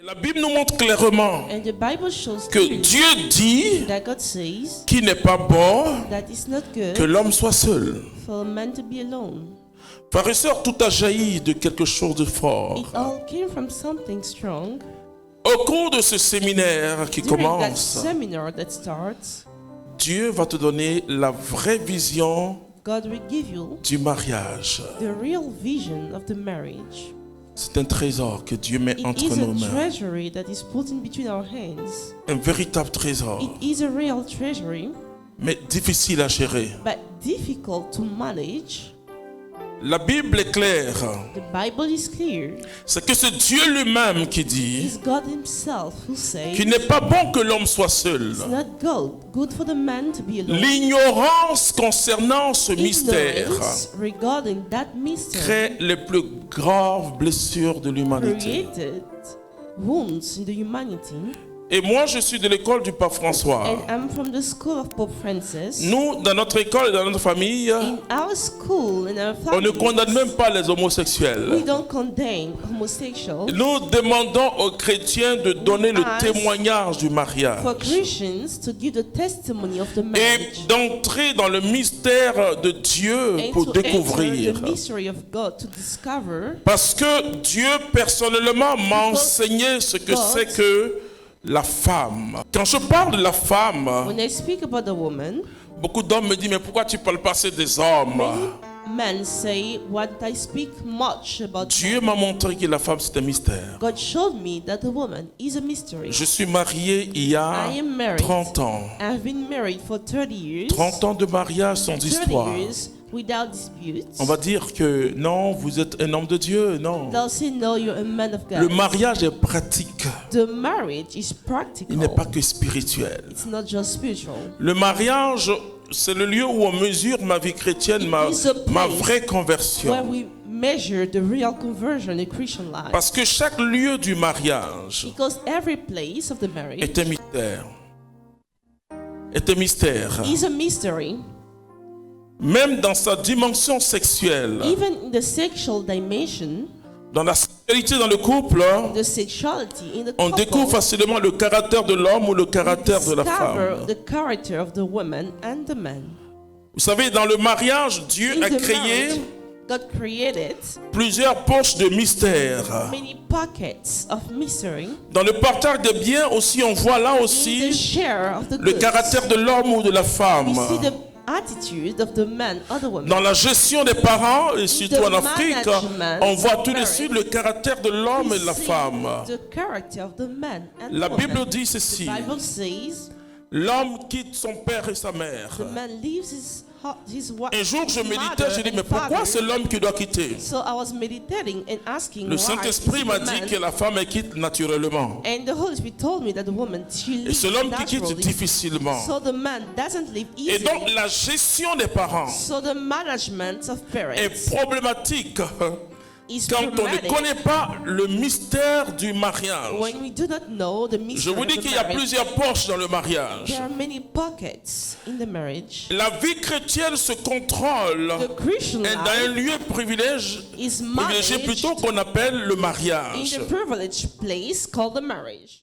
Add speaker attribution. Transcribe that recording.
Speaker 1: La Bible nous montre clairement
Speaker 2: And the Bible shows
Speaker 1: que
Speaker 2: clearly
Speaker 1: Dieu dit
Speaker 2: that God says
Speaker 1: qu'il n'est pas bon
Speaker 2: that it's not
Speaker 1: que
Speaker 2: good
Speaker 1: l'homme soit seul.
Speaker 2: for a man to be alone.
Speaker 1: Frères et sœurs, tout a jailli de quelque chose de fort.
Speaker 2: It all came from something strong.
Speaker 1: Au cours de ce séminaire qui
Speaker 2: During that
Speaker 1: commence,
Speaker 2: seminar that starts,
Speaker 1: Dieu va te donner la vraie vision
Speaker 2: God will give you
Speaker 1: du mariage.
Speaker 2: the real vision of the marriage.
Speaker 1: C'est un trésor que Dieu met
Speaker 2: It
Speaker 1: entre
Speaker 2: is
Speaker 1: nos
Speaker 2: a
Speaker 1: mains.
Speaker 2: treasury that is put in between our hands.
Speaker 1: Un véritable trésor,
Speaker 2: It is a real treasury,
Speaker 1: mais difficile à gérer.
Speaker 2: but difficult to manage.
Speaker 1: La Bible est claire.
Speaker 2: The Bible is clear.
Speaker 1: C'est que c'est Dieu lui-même qui dit
Speaker 2: It's God Himself who says
Speaker 1: qu'il n'est pas bon que l'homme soit seul.
Speaker 2: it's not good for the man to be alone.
Speaker 1: L'ignorance concernant ce mystère
Speaker 2: Ignorance regarding that mystery
Speaker 1: crée les plus graves blessures de l'humanité.
Speaker 2: created wounds in the humanity.
Speaker 1: Et moi, je suis de l'école du pape François.
Speaker 2: And I'm from the school of Pope Francis.
Speaker 1: Nous, dans notre école et dans notre famille,
Speaker 2: In our school, in our
Speaker 1: on ne
Speaker 2: family,
Speaker 1: condamne même pas les
Speaker 2: we
Speaker 1: homosexuels.
Speaker 2: don't condemn homosexuals.
Speaker 1: Nous demandons aux chrétiens de donner le témoignage du mariage
Speaker 2: For Christians to give the testimony of the
Speaker 1: et
Speaker 2: marriage
Speaker 1: d'entrer dans le mystère de Dieu
Speaker 2: and
Speaker 1: pour
Speaker 2: to enter
Speaker 1: découvrir.
Speaker 2: the mystery of God to discover.
Speaker 1: Parce que Dieu personnellement m'a enseigné ce que c'est que la femme. Quand je parle de la femme,
Speaker 2: When I speak about the woman,
Speaker 1: beaucoup d'hommes me disent, mais pourquoi tu parles pas assez des hommes?
Speaker 2: men say, what I speak much about
Speaker 1: Dieu m'a montré que la femme c'est un mystère.
Speaker 2: God showed me that the woman is a mystery.
Speaker 1: Je suis marié il y a
Speaker 2: I am married.
Speaker 1: 30 ans.
Speaker 2: I've been married for 30 years.
Speaker 1: 30 ans de mariage sans
Speaker 2: 30
Speaker 1: histoire.
Speaker 2: years without dispute.
Speaker 1: On va dire que non, vous êtes un homme de Dieu. Non.
Speaker 2: They'll say, no, you're a man of God.
Speaker 1: Le mariage est pratique.
Speaker 2: The marriage is
Speaker 1: Il
Speaker 2: practical.
Speaker 1: n'est pas que spirituel.
Speaker 2: It's not just spiritual.
Speaker 1: Le mariage, c'est le lieu où on mesure ma vie chrétienne, ma vraie
Speaker 2: Where
Speaker 1: conversion.
Speaker 2: we measure the real conversion in Christian life.
Speaker 1: Parce que chaque lieu du mariage
Speaker 2: Because every place of the marriage
Speaker 1: est un mystère. Est un mystère.
Speaker 2: is a mystery.
Speaker 1: Même dans sa dimension sexuelle,
Speaker 2: Even in the sexual dimension,
Speaker 1: dans la sexualité dans le couple,
Speaker 2: the sexuality in the
Speaker 1: on
Speaker 2: couple,
Speaker 1: découvre facilement le caractère de l'homme ou le caractère de la
Speaker 2: discover
Speaker 1: femme.
Speaker 2: the character of the woman and the man.
Speaker 1: Vous savez, dans le mariage, Dieu
Speaker 2: In
Speaker 1: a
Speaker 2: the
Speaker 1: créé
Speaker 2: marriage, God created
Speaker 1: plusieurs poches de mystère.
Speaker 2: many pockets of mystery.
Speaker 1: Dans le partage des biens aussi, on voit là
Speaker 2: In the
Speaker 1: aussi
Speaker 2: share of the
Speaker 1: le
Speaker 2: goods,
Speaker 1: caractère de l'homme ou de la femme.
Speaker 2: we see the attitude of the man or the woman.
Speaker 1: Dans la gestion des parents, et surtout en Afrique,
Speaker 2: management
Speaker 1: on voit
Speaker 2: of
Speaker 1: tout de
Speaker 2: marriage,
Speaker 1: suite le caractère de l'homme et de la
Speaker 2: see
Speaker 1: femme.
Speaker 2: the character of the man and
Speaker 1: La
Speaker 2: the woman.
Speaker 1: Bible dit ceci:
Speaker 2: The Bible says
Speaker 1: l'homme quitte son père et sa mère.
Speaker 2: the man leaves his wife.
Speaker 1: Un jour, je méditais, je dis, mais pourquoi c'est l'homme qui doit quitter?
Speaker 2: So I was meditating and asking
Speaker 1: Le
Speaker 2: why
Speaker 1: Saint-Esprit
Speaker 2: is it
Speaker 1: m'a
Speaker 2: the
Speaker 1: dit
Speaker 2: man?
Speaker 1: que la femme elle quitte naturellement.
Speaker 2: And the Holy Spirit told me that the woman, she
Speaker 1: Et
Speaker 2: leaves
Speaker 1: c'est l'homme qui quitte
Speaker 2: naturally.
Speaker 1: difficilement.
Speaker 2: So the man doesn't live
Speaker 1: Et
Speaker 2: easily.
Speaker 1: donc, la gestion des parents
Speaker 2: So the management of parents
Speaker 1: est problématique
Speaker 2: is
Speaker 1: quand on ne
Speaker 2: problematic
Speaker 1: connaît pas le mystère du mariage.
Speaker 2: when we do not know the
Speaker 1: Je
Speaker 2: mystery
Speaker 1: vous
Speaker 2: of
Speaker 1: dis
Speaker 2: the
Speaker 1: qu'il y a
Speaker 2: marriage.
Speaker 1: plusieurs poches dans le mariage.
Speaker 2: There are many pockets in the marriage.
Speaker 1: La vie chrétienne se contrôle
Speaker 2: The Christian
Speaker 1: dans un
Speaker 2: life
Speaker 1: lieu privilégié
Speaker 2: is
Speaker 1: plutôt
Speaker 2: managed
Speaker 1: qu'on appelle le
Speaker 2: in
Speaker 1: mariage.
Speaker 2: the privileged place called the marriage.